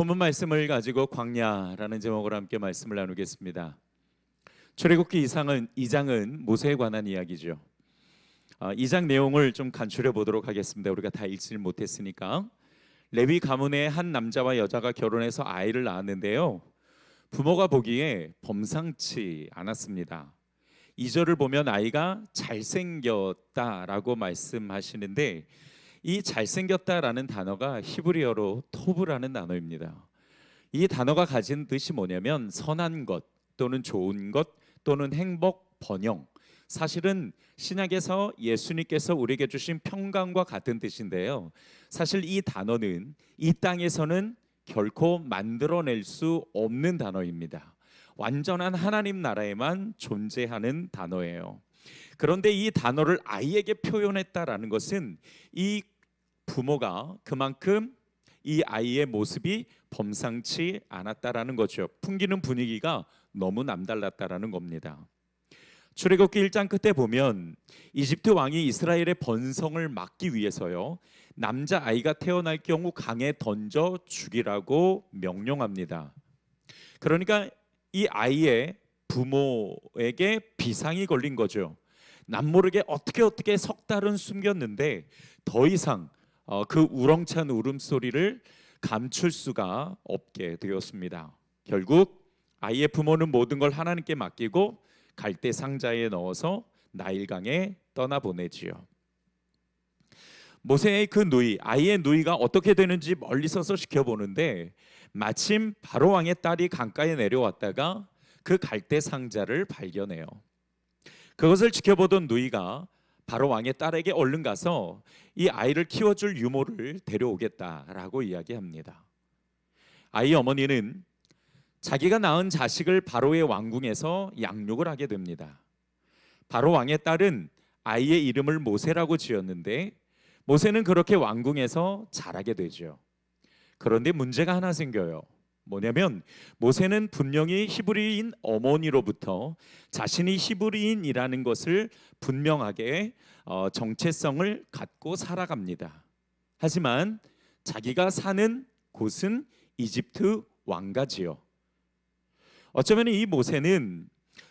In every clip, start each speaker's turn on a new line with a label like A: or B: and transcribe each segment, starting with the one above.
A: 본문 말씀을 가지고 광야라는 제목으로 함께 말씀을 나누겠습니다. 출애굽기 2장은 모세에 관한 이야기죠. 2장 내용을 좀 간추려 보도록 하겠습니다. 우리가 다 읽지 못했으니까. 레위 가문의 한 남자와 여자가 결혼해서 아이를 낳았는데요, 부모가 보기에 범상치 않았습니다. 2절을 보면 아이가 잘생겼다라고 말씀하시는데, 이 잘생겼다라는 단어가 히브리어로 토브라는 단어입니다. 이 단어가 가진 뜻이 뭐냐면 선한 것 또는 좋은 것 또는 행복, 번영. 사실은 신약에서 예수님께서 우리에게 주신 평강과 같은 뜻인데요, 사실 이 단어는 이 땅에서는 결코 만들어낼 수 없는 단어입니다. 완전한 하나님 나라에만 존재하는 단어예요. 그런데 이 단어를 아이에게 표현했다라는 것은 이 부모가 그만큼 이 아이의 모습이 범상치 않았다라는 거죠. 풍기는 분위기가 너무 남달랐다라는 겁니다. 출애굽기 1장 끝에 보면 이집트 왕이 이스라엘의 번성을 막기 위해서요, 남자 아이가 태어날 경우 강에 던져 죽이라고 명령합니다. 그러니까 이 아이의 부모에게 비상이 걸린 거죠. 남모르게 어떻게 석 달은 숨겼는데 더 이상 그 우렁찬 울음소리를 감출 수가 없게 되었습니다. 결국 아이의 부모는 모든 걸 하나님께 맡기고 갈대 상자에 넣어서 나일강에 떠나보내지요. 모세의 그 누이, 아이의 누이가 어떻게 되는지 멀리 서서 지켜보는데, 마침 바로 왕의 딸이 강가에 내려왔다가 그 갈대 상자를 발견해요. 그것을 지켜보던 누이가 바로 왕의 딸에게 얼른 가서 이 아이를 키워줄 유모를 데려오겠다라고 이야기합니다. 아이 어머니는 자기가 낳은 자식을 바로의 왕궁에서 양육을 하게 됩니다. 바로 왕의 딸은 아이의 이름을 모세라고 지었는데, 모세는 그렇게 왕궁에서 자라게 되죠. 그런데 문제가 하나 생겨요. 뭐냐면 모세는 분명히 히브리인 어머니로부터 자신이 히브리인이라는 것을 분명하게 정체성을 갖고 살아갑니다. 하지만 자기가 사는 곳은 이집트 왕가지요. 어쩌면 이 모세는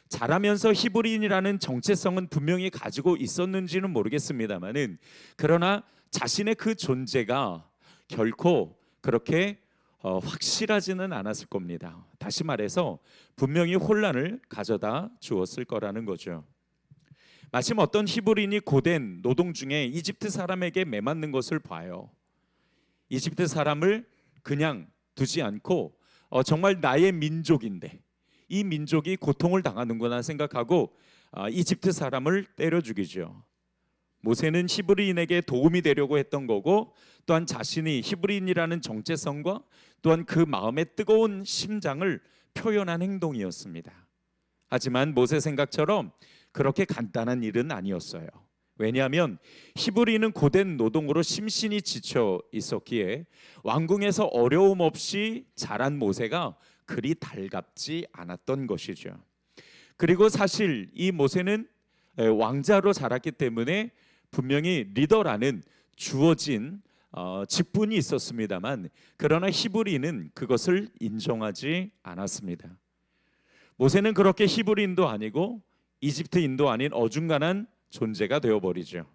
A: 자라면서 히브리인이라는 정체성은 분명히 가지고 있었는지는 모르겠습니다만은, 그러나 자신의 그 존재가 결코 그렇게 확실하지는 않았을 겁니다. 다시 말해서 분명히 혼란을 가져다 주었을 거라는 거죠. 마침 어떤 히브리인이 고된 노동 중에 이집트 사람에게 매맞는 것을 봐요. 이집트 사람을 그냥 두지 않고 정말 나의 민족인데 이 민족이 고통을 당하는구나 생각하고 이집트 사람을 때려 죽이죠. 모세는 히브리인에게 도움이 되려고 했던 거고, 또한 자신이 히브리인이라는 정체성과 또한 그 마음의 뜨거운 심장을 표현한 행동이었습니다. 하지만 모세 생각처럼 그렇게 간단한 일은 아니었어요. 왜냐하면 히브리인은 고된 노동으로 심신이 지쳐 있었기에 왕궁에서 어려움 없이 자란 모세가 그리 달갑지 않았던 것이죠. 그리고 사실 이 모세는 왕자로 자랐기 때문에 분명히 리더라는 주어진 직분이 있었습니다만, 그러나 히브리인은 그것을 인정하지 않았습니다. 모세는 그렇게 히브리인도 아니고 이집트인도 아닌 어중간한 존재가 되어버리죠.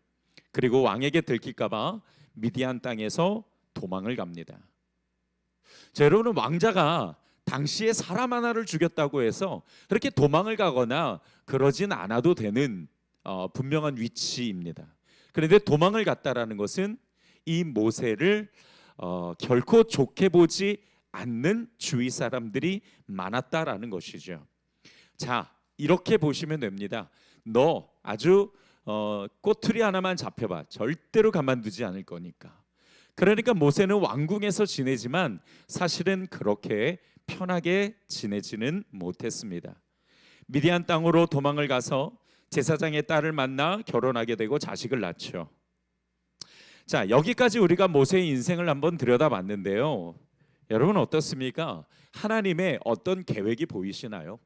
A: 그리고 왕에게 들킬까봐 미디안 땅에서 도망을 갑니다. 자, 여러분은 왕자가 당시에 사람 하나를 죽였다고 해서 그렇게 도망을 가거나 그러진 않아도 되는 분명한 위치입니다. 그런데 도망을 갔다라는 것은 이 모세를 결코 좋게 보지 않는 주위 사람들이 많았다라는 것이죠. 자, 이렇게 보시면 됩니다. 너 아주 꼬투리 하나만 잡혀봐, 절대로 가만두지 않을 거니까. 그러니까 모세는 왕궁에서 지내지만 사실은 그렇게 편하게 지내지는 못했습니다. 미디안 땅으로 도망을 가서 제사장의 딸을 만나 결혼하게 되고 자식을 낳죠. 자, 여기까지 우리가 모세의 인생을 한번 들여다봤는데요, 여러분 어떻습니까? 하나님의 어떤 계획이 보이시나요?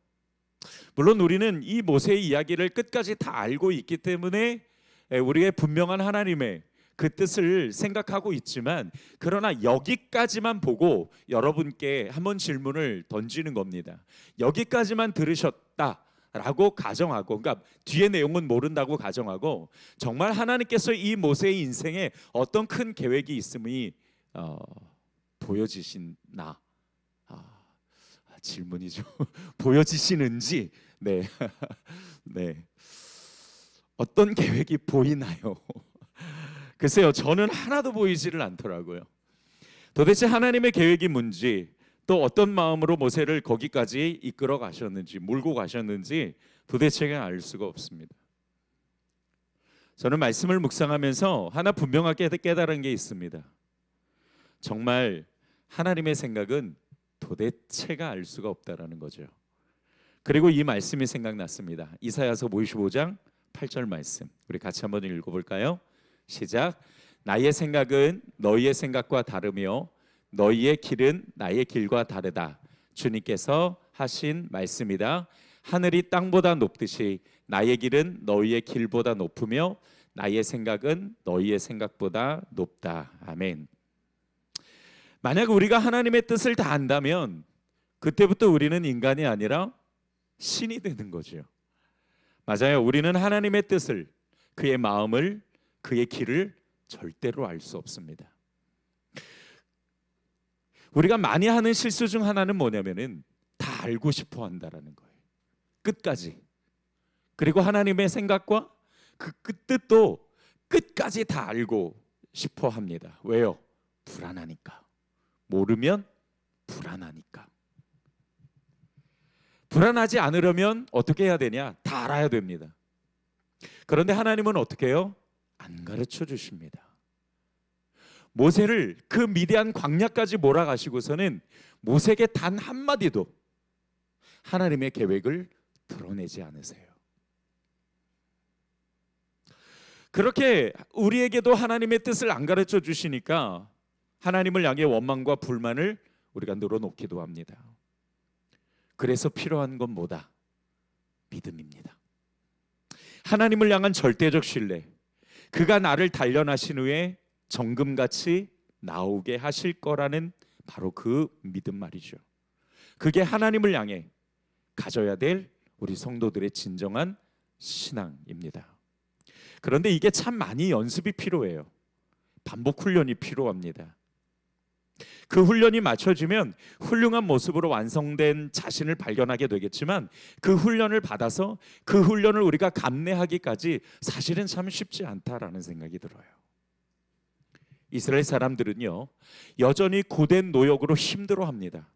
A: 물론 우리는 이 모세의 이야기를 끝까지 다 알고 있기 때문에 우리의 분명한 하나님의 그 뜻을 생각하고 있지만 그러나 여기까지만 보고 여러분께 한번 질문을 던지는 겁니다. 여기까지만 들으셨다라고 가정하고, 그러니까 뒤에 내용은 모른다고 가정하고, 정말 하나님께서 이 모세의 인생에 어떤 큰 계획이 있음이 보여지시나? 질문이죠. 보여지시는지, 네, 네, 어떤 계획이 보이나요? 글쎄요, 저는 하나도 보이지를 않더라고요. 도대체 하나님의 계획이 뭔지, 또 어떤 마음으로 모세를 거기까지 이끌어 가셨는지, 몰고 가셨는지 도대체가 알 수가 없습니다. 저는 말씀을 묵상하면서 하나 분명하게 깨달은 게 있습니다. 정말 하나님의 생각은 도대체가 알 수가 없다라는 거죠. 그리고 이 말씀이 생각났습니다. 이사야서 55장 8절 말씀, 우리 같이 한번 읽어볼까요? 시작. 나의 생각은 너희의 생각과 다르며 너희의 길은 나의 길과 다르다. 주님께서 하신 말씀이다. 하늘이 땅보다 높듯이 나의 길은 너희의 길보다 높으며 나의 생각은 너희의 생각보다 높다. 아멘. 만약 우리가 하나님의 뜻을 다 안다면 그때부터 우리는 인간이 아니라 신이 되는 거죠. 맞아요. 우리는 하나님의 뜻을, 그의 마음을, 그의 길을 절대로 알 수 없습니다. 우리가 많이 하는 실수 중 하나는 뭐냐면은 다 알고 싶어 한다라는 거예요. 끝까지. 그리고 하나님의 생각과 그 뜻도 끝까지 다 알고 싶어 합니다. 왜요? 불안하니까. 모르면 불안하니까. 불안하지 않으려면 어떻게 해야 되냐? 다 알아야 됩니다. 그런데 하나님은 어떻게 해요? 안 가르쳐 주십니다. 모세를 그 미디안 광야까지 몰아가시고서는 모세에게 단 한마디도 하나님의 계획을 드러내지 않으세요. 그렇게 우리에게도 하나님의 뜻을 안 가르쳐 주시니까 하나님을 향해 원망과 불만을 우리가 늘어놓기도 합니다. 그래서 필요한 건 뭐다? 믿음입니다. 하나님을 향한 절대적 신뢰, 그가 나를 단련하신 후에 정금같이 나오게 하실 거라는 바로 그 믿음 말이죠. 그게 하나님을 향해 가져야 될 우리 성도들의 진정한 신앙입니다. 그런데 이게 참 많이 연습이 필요해요. 반복 훈련이 필요합니다. 그 훈련이 맞춰지면 훌륭한 모습으로 완성된 자신을 발견하게 되겠지만 그 훈련을 받아서 그 훈련을 우리가 감내하기까지 사실은 참 쉽지 않다라는 생각이 들어요. 이스라엘 사람들은요, 여전히 고된 노역으로 힘들어합니다.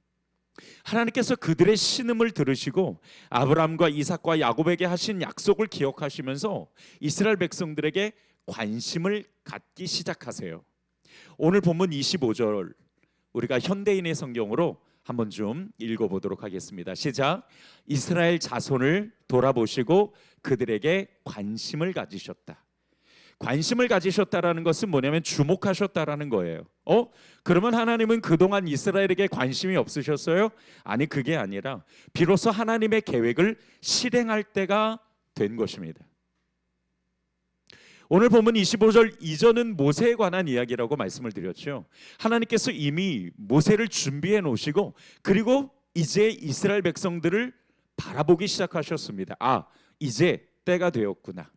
A: 하나님께서 그들의 신음을 들으시고 아브라함과 이삭과 야곱에게 하신 약속을 기억하시면서 이스라엘 백성들에게 관심을 갖기 시작하세요. 오늘 본문 25절 우리가 현대인의 성경으로 한번 좀 읽어보도록 하겠습니다. 시작. 이스라엘 자손을 돌아보시고 그들에게 관심을 가지셨다. 관심을 가지셨다라는 것은 뭐냐면 주목하셨다라는 거예요. 그러면 하나님은 그동안 이스라엘에게 관심이 없으셨어요? 아니, 그게 아니라 비로소 하나님의 계획을 실행할 때가 된 것입니다. 오늘 본문 25절 이전은 모세에 관한 이야기라고 말씀을 드렸죠. 하나님께서 이미 모세를 준비해 놓으시고 그리고 이제 이스라엘 백성들을 바라보기 시작하셨습니다. 이제 때가 되었구나.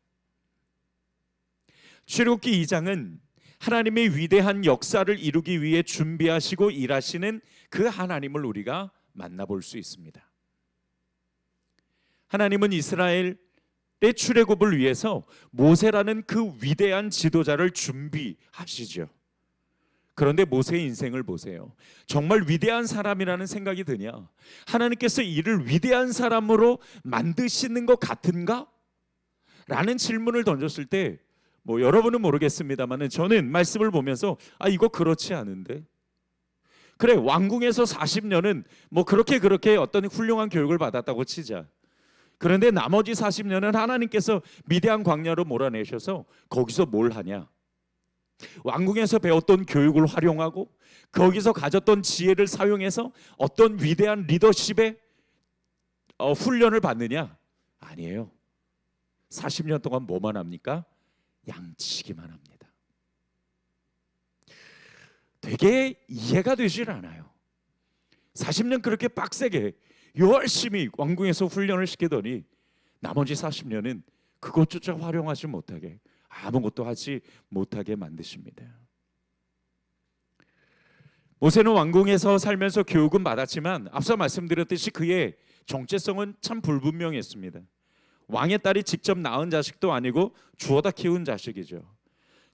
A: 출애굽기 2장은 하나님의 위대한 역사를 이루기 위해 준비하시고 일하시는 그 하나님을 우리가 만나볼 수 있습니다. 하나님은 이스라엘의 출애굽을 위해서 모세라는 그 위대한 지도자를 준비하시죠. 그런데 모세의 인생을 보세요. 정말 위대한 사람이라는 생각이 드냐? 하나님께서 이를 위대한 사람으로 만드시는 것 같은가? 라는 질문을 던졌을 때 여러분은 모르겠습니다만 저는 말씀을 보면서 이거 그렇지 않은데, 그래 왕궁에서 40년은 그렇게 어떤 훌륭한 교육을 받았다고 치자. 그런데 나머지 40년은 하나님께서 미디안 광야로 몰아내셔서 거기서 뭘 하냐? 왕궁에서 배웠던 교육을 활용하고 거기서 가졌던 지혜를 사용해서 어떤 위대한 리더십의 훈련을 받느냐? 아니에요. 40년 동안 뭐만 합니까? 양치기만 합니다. 되게 이해가 되질 않아요. 40년 그렇게 빡세게 열심히 왕궁에서 훈련을 시키더니 나머지 40년은 그것조차 활용하지 못하게, 아무것도 하지 못하게 만드십니다. 모세는 왕궁에서 살면서 교육은 받았지만 앞서 말씀드렸듯이 그의 정체성은 참 불분명했습니다. 왕의 딸이 직접 낳은 자식도 아니고 주워다 키운 자식이죠.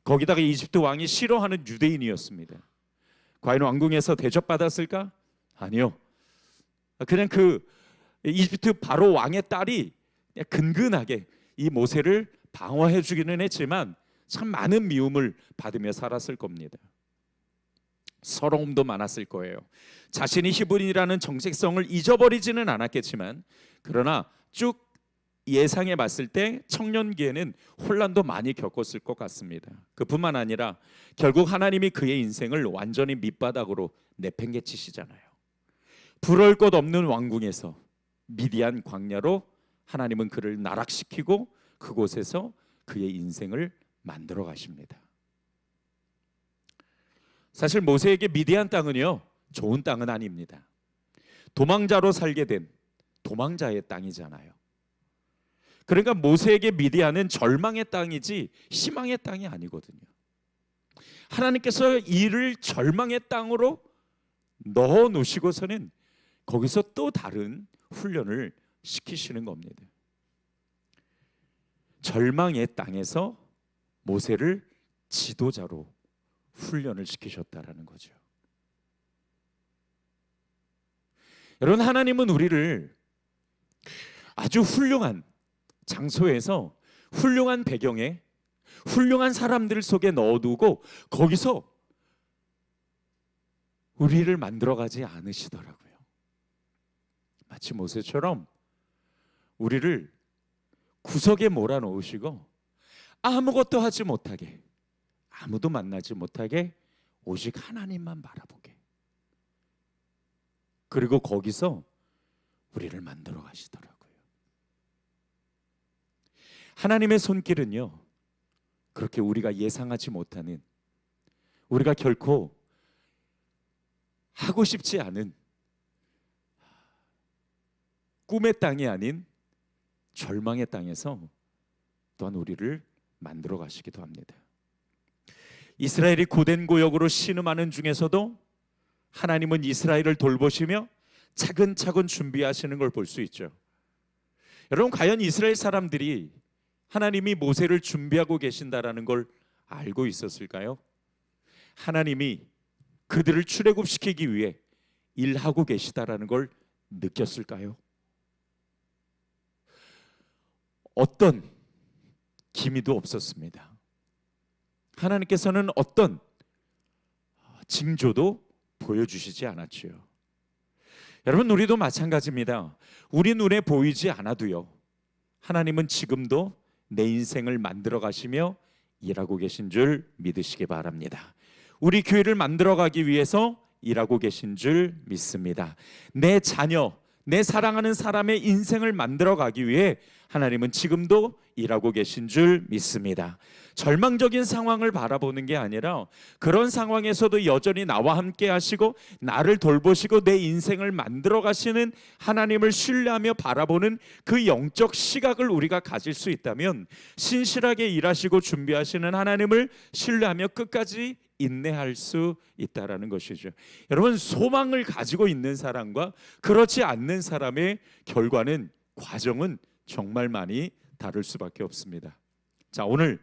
A: 거기다가 이집트 왕이 싫어하는 유대인이었습니다. 과연 왕궁에서 대접받았을까? 아니요. 그냥 그 이집트 바로 왕의 딸이 그냥 근근하게 이 모세를 방어해 주기는 했지만 참 많은 미움을 받으며 살았을 겁니다. 서러움도 많았을 거예요. 자신이 히브리인이라는 정체성을 잊어버리지는 않았겠지만, 그러나 쭉 예상해 봤을 때 청년기에는 혼란도 많이 겪었을 것 같습니다. 그뿐만 아니라 결국 하나님이 그의 인생을 완전히 밑바닥으로 내팽개치시잖아요. 부러울 것 없는 왕궁에서 미디안 광야로 하나님은 그를 나락시키고 그곳에서 그의 인생을 만들어 가십니다. 사실 모세에게 미디안 땅은요, 좋은 땅은 아닙니다. 도망자로 살게 된 도망자의 땅이잖아요. 그러니까 모세에게 미디안은 절망의 땅이지 희망의 땅이 아니거든요. 하나님께서 이를 절망의 땅으로 넣어 놓으시고서는 거기서 또 다른 훈련을 시키시는 겁니다. 절망의 땅에서 모세를 지도자로 훈련을 시키셨다라는 거죠. 여러분, 하나님은 우리를 아주 훌륭한 장소에서 훌륭한 배경에 훌륭한 사람들 속에 넣어두고 거기서 우리를 만들어가지 않으시더라고요. 마치 모세처럼 우리를 구석에 몰아넣으시고 아무것도 하지 못하게, 아무도 만나지 못하게 오직 하나님만 바라보게, 그리고 거기서 우리를 만들어 가시더라고요. 하나님의 손길은요, 그렇게 우리가 예상하지 못하는, 우리가 결코 하고 싶지 않은 꿈의 땅이 아닌 절망의 땅에서 또한 우리를 만들어 가시기도 합니다. 이스라엘이 고된 고역으로 신음하는 중에서도 하나님은 이스라엘을 돌보시며 차근차근 준비하시는 걸 볼 수 있죠. 여러분, 과연 이스라엘 사람들이 하나님이 모세를 준비하고 계신다라는 걸 알고 있었을까요? 하나님이 그들을 출애굽시키기 위해 일하고 계시다라는 걸 느꼈을까요? 어떤 기미도 없었습니다. 하나님께서는 어떤 징조도 보여주시지 않았지요. 여러분, 우리도 마찬가지입니다. 우리 눈에 보이지 않아도요, 하나님은 지금도 내 인생을 만들어 가시며 일하고 계신 줄 믿으시기 바랍니다. 우리 교회를 만들어 가기 위해서 일하고 계신 줄 믿습니다. 내 자녀, 내 사랑하는 사람의 인생을 만들어 가기 위해 하나님은 지금도 일하고 계신 줄 믿습니다. 절망적인 상황을 바라보는 게 아니라 그런 상황에서도 여전히 나와 함께 하시고 나를 돌보시고 내 인생을 만들어 가시는 하나님을 신뢰하며 바라보는 그 영적 시각을 우리가 가질 수 있다면 신실하게 일하시고 준비하시는 하나님을 신뢰하며 끝까지 인내할 수 있다라는 것이죠. 여러분, 소망을 가지고 있는 사람과 그렇지 않는 사람의 결과는, 과정은 정말 많이 다를 수밖에 없습니다. 자, 오늘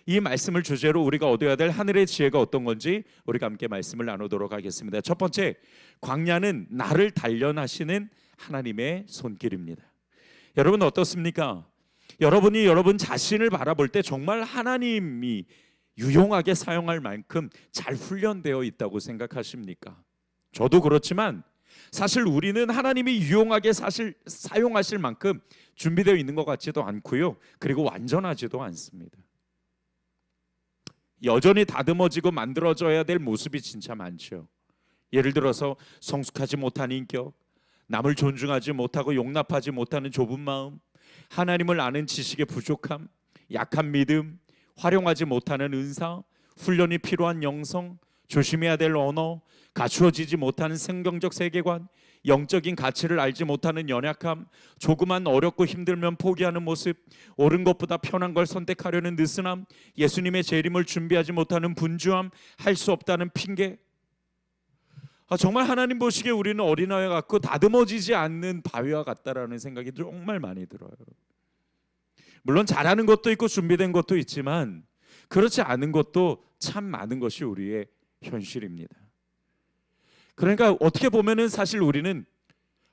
A: 이 말씀을 주제로 우리가 얻어야 될 하늘의 지혜가 어떤 건지 우리가 함께 말씀을 나누도록 하겠습니다. 첫 번째, 광야는 나를 단련하시는 하나님의 손길입니다. 여러분 어떻습니까? 여러분이 여러분 자신을 바라볼 때 정말 하나님이 유용하게 사용할 만큼 잘 훈련되어 있다고 생각하십니까? 저도 그렇지만 사실 우리는 하나님이 유용하게 사용하실 만큼 준비되어 있는 것 같지도 않고요, 그리고 완전하지도 않습니다. 여전히 다듬어지고 만들어져야 될 모습이 진짜 많죠. 예를 들어서 성숙하지 못한 인격, 남을 존중하지 못하고 용납하지 못하는 좁은 마음, 하나님을 아는 지식의 부족함, 약한 믿음, 활용하지 못하는 은사, 훈련이 필요한 영성, 조심해야 될 언어, 갖추어지지 못하는 성경적 세계관, 영적인 가치를 알지 못하는 연약함, 조금만 어렵고 힘들면 포기하는 모습, 옳은 것보다 편한 걸 선택하려는 느슨함, 예수님의 재림을 준비하지 못하는 분주함, 할 수 없다는 핑계. 정말 하나님 보시기에 우리는 어린아이 같고 다듬어지지 않는 바위와 같다라는 생각이 정말 많이 들어요. 물론 잘하는 것도 있고 준비된 것도 있지만 그렇지 않은 것도 참 많은 것이 우리의 현실입니다. 그러니까 어떻게 보면은 사실 우리는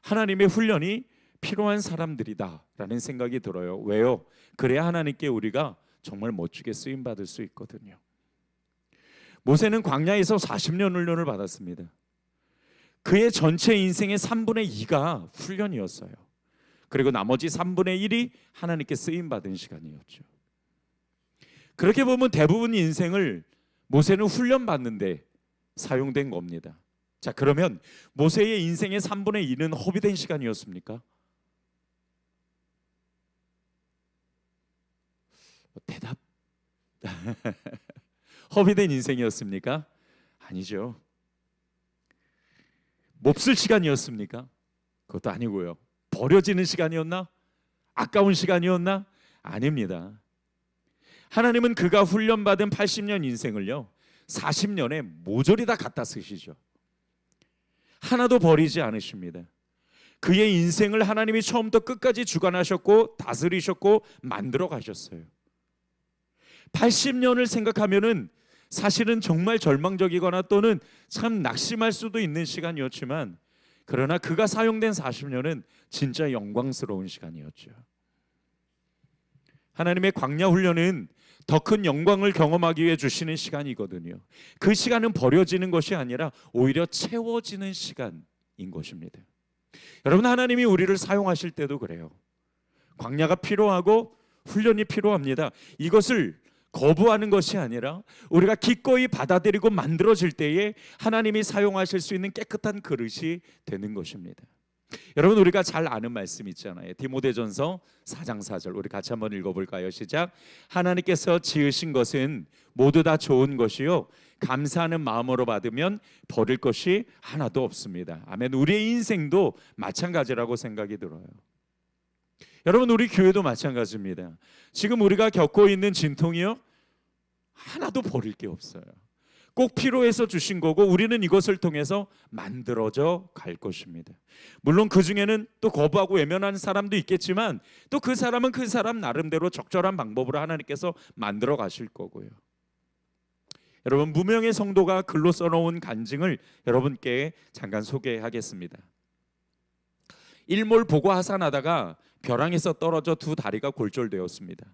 A: 하나님의 훈련이 필요한 사람들이다라는 생각이 들어요. 왜요? 그래야 하나님께 우리가 정말 멋지게 쓰임 받을 수 있거든요. 모세는 광야에서 40년 훈련을 받았습니다. 그의 전체 인생의 3분의 2가 훈련이었어요. 그리고 나머지 3분의 1이 하나님께 쓰임 받은 시간이었죠. 그렇게 보면 대부분 인생을 모세는 훈련 받는데 사용된 겁니다. 자, 그러면 모세의 인생의 3분의 2는 허비된 시간이었습니까? 대답. 허비된 인생이었습니까? 아니죠. 몹쓸 시간이었습니까? 그것도 아니고요. 버려지는 시간이었나? 아까운 시간이었나? 아닙니다. 하나님은 그가 훈련받은 80년 인생을요 40년에 모조리 다 갖다 쓰시죠. 하나도 버리지 않으십니다. 그의 인생을 하나님이 처음부터 끝까지 주관하셨고 다스리셨고 만들어 가셨어요. 80년을 생각하면은 사실은 정말 절망적이거나 또는 참 낙심할 수도 있는 시간이었지만, 그러나 그가 사용된 40년은 진짜 영광스러운 시간이었죠. 하나님의 광야 훈련은 더 큰 영광을 경험하기 위해 주시는 시간이거든요. 그 시간은 버려지는 것이 아니라 오히려 채워지는 시간인 것입니다. 여러분, 하나님이 우리를 사용하실 때도 그래요. 광야가 필요하고 훈련이 필요합니다. 이것을 거부하는 것이 아니라 우리가 기꺼이 받아들이고 만들어질 때에 하나님이 사용하실 수 있는 깨끗한 그릇이 되는 것입니다. 여러분, 우리가 잘 아는 말씀 있잖아요. 디모데전서 4장 4절 우리 같이 한번 읽어볼까요? 시작. 하나님께서 지으신 것은 모두 다 좋은 것이요 감사하는 마음으로 받으면 버릴 것이 하나도 없습니다. 아멘. 우리의 인생도 마찬가지라고 생각이 들어요. 여러분, 우리 교회도 마찬가지입니다. 지금 우리가 겪고 있는 진통이요 하나도 버릴 게 없어요. 꼭 필요해서 주신 거고 우리는 이것을 통해서 만들어져 갈 것입니다. 물론 그 중에는 또 거부하고 외면하는 사람도 있겠지만 또 그 사람은 그 사람 나름대로 적절한 방법으로 하나님께서 만들어 가실 거고요. 여러분, 무명의 성도가 글로 써놓은 간증을 여러분께 잠깐 소개하겠습니다. 일몰 보고 하산하다가 벼랑에서 떨어져 두 다리가 골절되었습니다.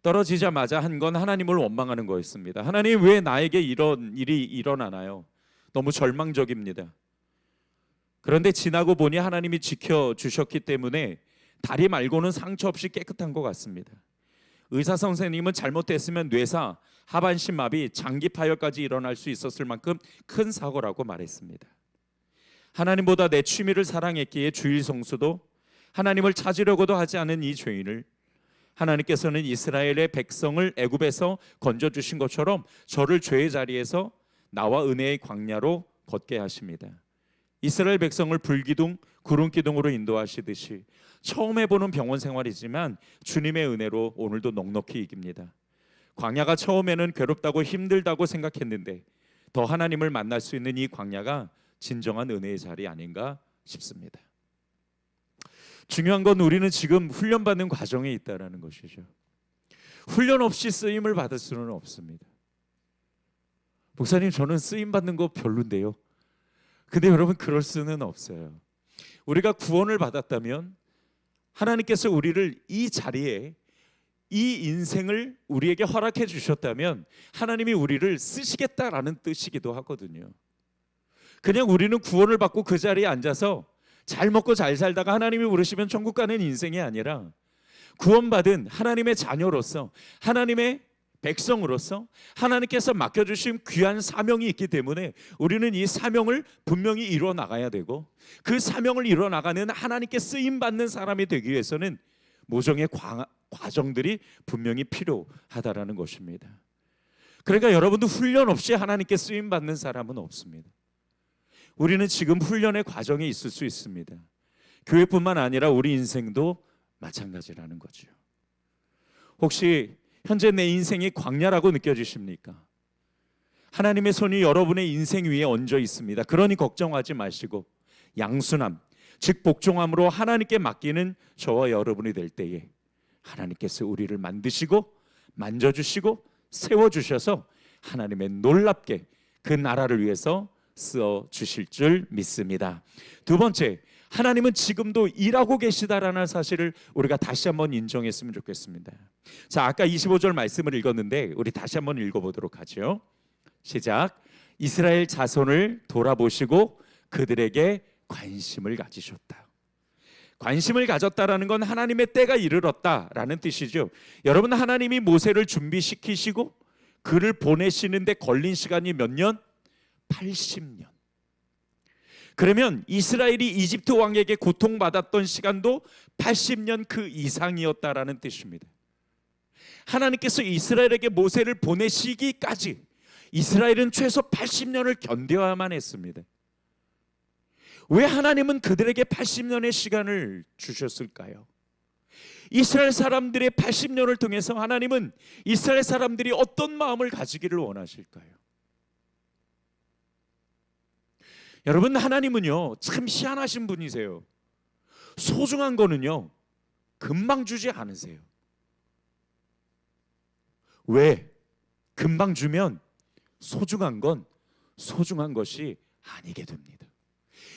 A: 떨어지자마자 한 건 하나님을 원망하는 거였습니다. 하나님, 왜 나에게 이런 일이 일어나나요? 너무 절망적입니다. 그런데 지나고 보니 하나님이 지켜주셨기 때문에 다리 말고는 상처 없이 깨끗한 것 같습니다. 의사 선생님은 잘못됐으면 뇌사, 하반신 마비, 장기 파열까지 일어날 수 있었을 만큼 큰 사고라고 말했습니다. 하나님보다 내 취미를 사랑했기에 주일 성수도 하나님을 찾으려고도 하지 않은 이 죄인을 하나님께서는 이스라엘의 백성을 애굽에서 건져주신 것처럼 저를 죄의 자리에서 나와 은혜의 광야로 걷게 하십니다. 이스라엘 백성을 불기둥, 구름기둥으로 인도하시듯이 처음 해보는 병원 생활이지만 주님의 은혜로 오늘도 넉넉히 이깁니다. 광야가 처음에는 괴롭다고 힘들다고 생각했는데 더 하나님을 만날 수 있는 이 광야가 진정한 은혜의 자리 아닌가 싶습니다. 중요한 건 우리는 지금 훈련받는 과정에 있다는 것이죠. 훈련 없이 쓰임을 받을 수는 없습니다. 목사님, 저는 쓰임 받는 거 별론데요. 근데 여러분, 그럴 수는 없어요. 우리가 구원을 받았다면 하나님께서 우리를 이 자리에 이 인생을 우리에게 허락해 주셨다면 하나님이 우리를 쓰시겠다라는 뜻이기도 하거든요. 그냥 우리는 구원을 받고 그 자리에 앉아서 잘 먹고 잘 살다가 하나님이 부르시면 천국 가는 인생이 아니라 구원받은 하나님의 자녀로서 하나님의 백성으로서 하나님께서 맡겨주신 귀한 사명이 있기 때문에 우리는 이 사명을 분명히 이루어 나가야 되고 그 사명을 이루어 나가는 하나님께 쓰임받는 사람이 되기 위해서는 모종의 과정들이 분명히 필요하다라는 것입니다. 그러니까 여러분도 훈련 없이 하나님께 쓰임 받는 사람은 없습니다. 우리는 지금 훈련의 과정에 있을 수 있습니다. 교회뿐만 아니라 우리 인생도 마찬가지라는 거죠. 혹시 현재 내 인생이 광야라고 느껴지십니까? 하나님의 손이 여러분의 인생 위에 얹어 있습니다. 그러니 걱정하지 마시고 양순함, 즉 복종함으로 하나님께 맡기는 저와 여러분이 될 때에 하나님께서 우리를 만드시고 만져주시고 세워주셔서 하나님의 놀랍게 그 나라를 위해서 쓰어주실 줄 믿습니다. 두 번째, 하나님은 지금도 일하고 계시다라는 사실을 우리가 다시 한번 인정했으면 좋겠습니다. 자, 아까 25절 말씀을 읽었는데 우리 다시 한번 읽어보도록 하죠. 시작. 이스라엘 자손을 돌아보시고 그들에게 관심을 가지셨다. 관심을 가졌다라는 건 하나님의 때가 이르렀다라는 뜻이죠. 여러분, 하나님이 모세를 준비시키시고 그를 보내시는데 걸린 시간이 몇 년? 80년. 그러면 이스라엘이 이집트 왕에게 고통받았던 시간도 80년 그 이상이었다라는 뜻입니다. 하나님께서 이스라엘에게 모세를 보내시기까지 이스라엘은 최소 80년을 견뎌야만 했습니다. 왜 하나님은 그들에게 80년의 시간을 주셨을까요? 이스라엘 사람들의 80년을 통해서 하나님은 이스라엘 사람들이 어떤 마음을 가지기를 원하실까요? 여러분, 하나님은요 참 희한하신 분이세요. 소중한 거는요 금방 주지 않으세요. 왜? 금방 주면 소중한 건 소중한 것이 아니게 됩니다.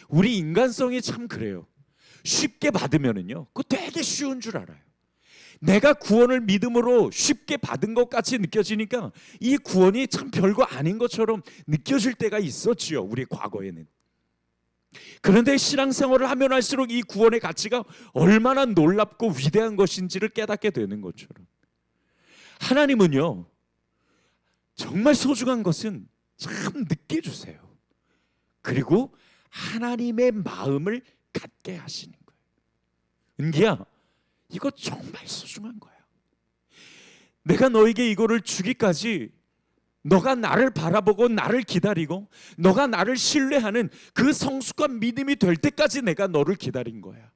A: 우리 인간성이 참 그래요. 쉽게 받으면은요 그거 되게 쉬운 줄 알아요. 내가 구원을 믿음으로 쉽게 받은 것 같이 느껴지니까 이 구원이 참 별거 아닌 것처럼 느껴질 때가 있었지요, 우리 과거에는. 그런데 신앙생활을 하면 할수록 이 구원의 가치가 얼마나 놀랍고 위대한 것인지를 깨닫게 되는 것처럼 하나님은요 정말 소중한 것은 참 늦게 주세요. 그리고 하나님의 마음을 갖게 하시는 거예요. 은기야, 이거 정말 소중한 거야. 내가 너에게 이거를 주기까지 너가 나를 바라보고 나를 기다리고 너가 나를 신뢰하는 그 성숙한 믿음이 될 때까지 내가 너를 기다린 거야.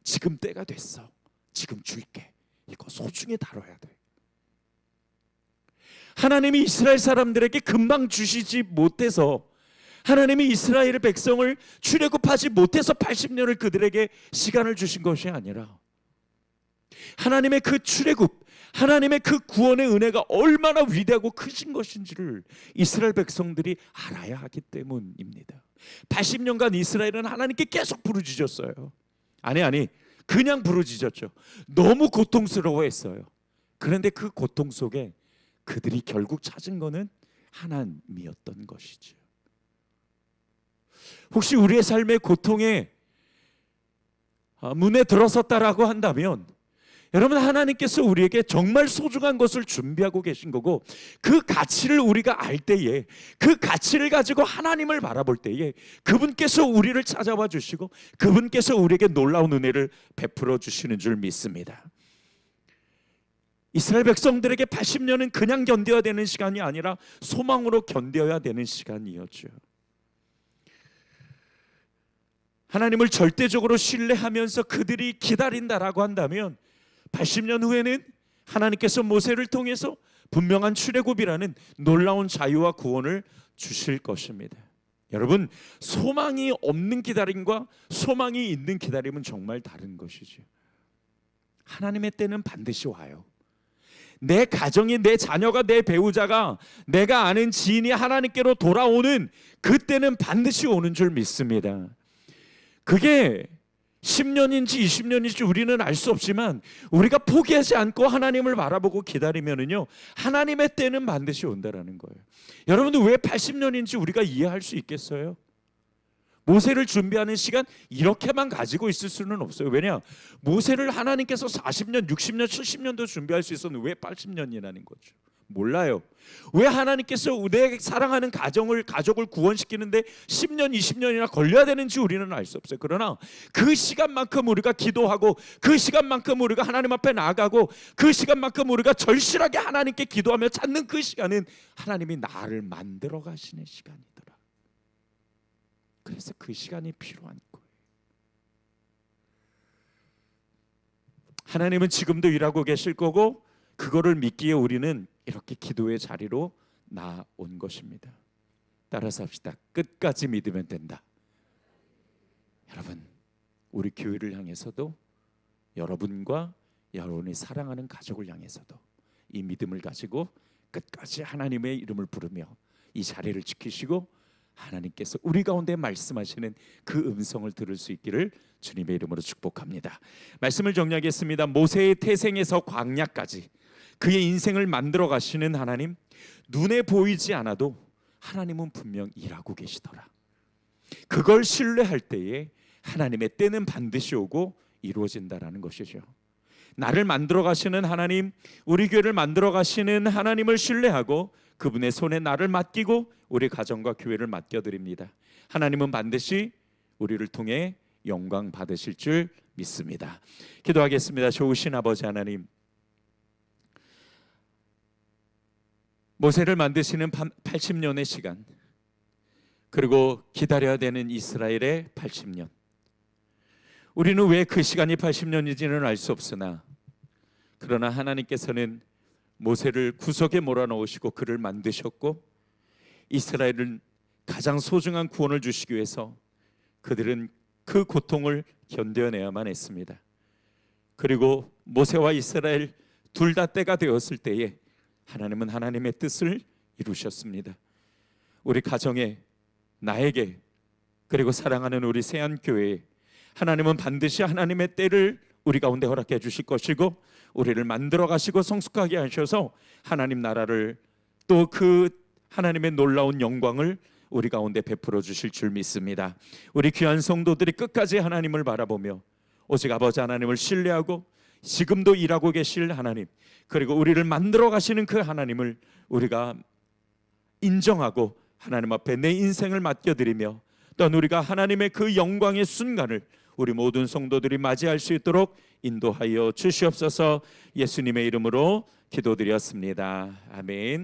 A: 지금 때가 됐어. 지금 줄게. 이거 소중히 다뤄야 돼. 하나님이 이스라엘 사람들에게 금방 주시지 못해서, 하나님이 이스라엘 백성을 출애굽하지 못해서 80년을 그들에게 시간을 주신 것이 아니라 하나님의 그 출애굽, 하나님의 그 구원의 은혜가 얼마나 위대하고 크신 것인지를 이스라엘 백성들이 알아야 하기 때문입니다. 80년간 이스라엘은 하나님께 계속 부르짖었어요. 아니 그냥 부르짖었죠. 너무 고통스러워했어요. 그런데 그 고통 속에 그들이 결국 찾은 거는 하나님이었던 것이죠. 혹시 우리의 삶의 고통에 문에 들어섰다라고 한다면 여러분, 하나님께서 우리에게 정말 소중한 것을 준비하고 계신 거고, 그 가치를 우리가 알 때에, 그 가치를 가지고 하나님을 바라볼 때에 그분께서 우리를 찾아와 주시고 그분께서 우리에게 놀라운 은혜를 베풀어 주시는 줄 믿습니다. 이스라엘 백성들에게 80년은 그냥 견뎌야 되는 시간이 아니라 소망으로 견뎌야 되는 시간이었죠. 하나님을 절대적으로 신뢰하면서 그들이 기다린다라고 한다면 80년 후에는 하나님께서 모세를 통해서 분명한 출애굽이라는 놀라운 자유와 구원을 주실 것입니다. 여러분, 소망이 없는 기다림과 소망이 있는 기다림은 정말 다른 것이죠. 하나님의 때는 반드시 와요. 내 가정이, 내 자녀가, 내 배우자가, 내가 아는 지인이 하나님께로 돌아오는 그때는 반드시 오는 줄 믿습니다. 그게 10년인지 20년인지 우리는 알 수 없지만 우리가 포기하지 않고 하나님을 바라보고 기다리면은요 하나님의 때는 반드시 온다라는 거예요. 여러분들 왜 80년인지 우리가 이해할 수 있겠어요? 모세를 준비하는 시간 이렇게만 가지고 있을 수는 없어요. 왜냐? 모세를 하나님께서 40년, 60년, 70년도 준비할 수 있었는데 왜 80년이라는 거죠? 몰라요. 왜 하나님께서 내 사랑하는 가족을 구원시키는데 10년, 20년이나 걸려야 되는지 우리는 알 수 없어요. 그러나 그 시간만큼 우리가 기도하고, 그 시간만큼 우리가 하나님 앞에 나아가고, 그 시간만큼 우리가 절실하게 하나님께 기도하며 찾는 그 시간은 하나님이 나를 만들어 가시는 시간이더라. 그래서 그 시간이 필요한 거예요. 하나님은 지금도 일하고 계실 거고, 그거를 믿기에 우리는 이렇게 기도의 자리로 나온 것입니다. 따라서 합시다. 끝까지 믿으면 된다. 여러분, 우리 교회를 향해서도, 여러분과 여러분이 사랑하는 가족을 향해서도 이 믿음을 가지고 끝까지 하나님의 이름을 부르며 이 자리를 지키시고, 하나님께서 우리 가운데 말씀하시는 그 음성을 들을 수 있기를 주님의 이름으로 축복합니다. 말씀을 정리하겠습니다. 모세의 태생에서 광야까지 그의 인생을 만들어 가시는 하나님, 눈에 보이지 않아도 하나님은 분명 일하고 계시더라. 그걸 신뢰할 때에 하나님의 때는 반드시 오고 이루어진다라는 것이죠. 나를 만들어 가시는 하나님, 우리 교회를 만들어 가시는 하나님을 신뢰하고 그분의 손에 나를 맡기고 우리 가정과 교회를 맡겨드립니다. 하나님은 반드시 우리를 통해 영광 받으실 줄 믿습니다. 기도하겠습니다. 좋으신 아버지 하나님, 모세를 만드시는 80년의 시간, 그리고 기다려야 되는 이스라엘의 80년, 우리는 왜 그 시간이 80년인지는 알 수 없으나, 그러나 하나님께서는 모세를 구석에 몰아넣으시고 그를 만드셨고, 이스라엘은 가장 소중한 구원을 주시기 위해서 그들은 그 고통을 견뎌내야만 했습니다. 그리고 모세와 이스라엘 둘 다 때가 되었을 때에 하나님은 하나님의 뜻을 이루셨습니다. 우리 가정에, 나에게, 그리고 사랑하는 우리 세안교회에 하나님은 반드시 하나님의 때를 우리 가운데 허락해 주실 것이고, 우리를 만들어 가시고 성숙하게 하셔서 하나님 나라를, 또 그 하나님의 놀라운 영광을 우리 가운데 베풀어 주실 줄 믿습니다. 우리 귀한 성도들이 끝까지 하나님을 바라보며 오직 아버지 하나님을 신뢰하고 지금도 일하고 계실 하나님, 그리고 우리를 만들어 가시는 그 하나님을 우리가 인정하고 하나님 앞에 내 인생을 맡겨드리며, 또한 우리가 하나님의 그 영광의 순간을 우리 모든 성도들이 맞이할 수 있도록 인도하여 주시옵소서. 예수님의 이름으로 기도드렸습니다. 아멘.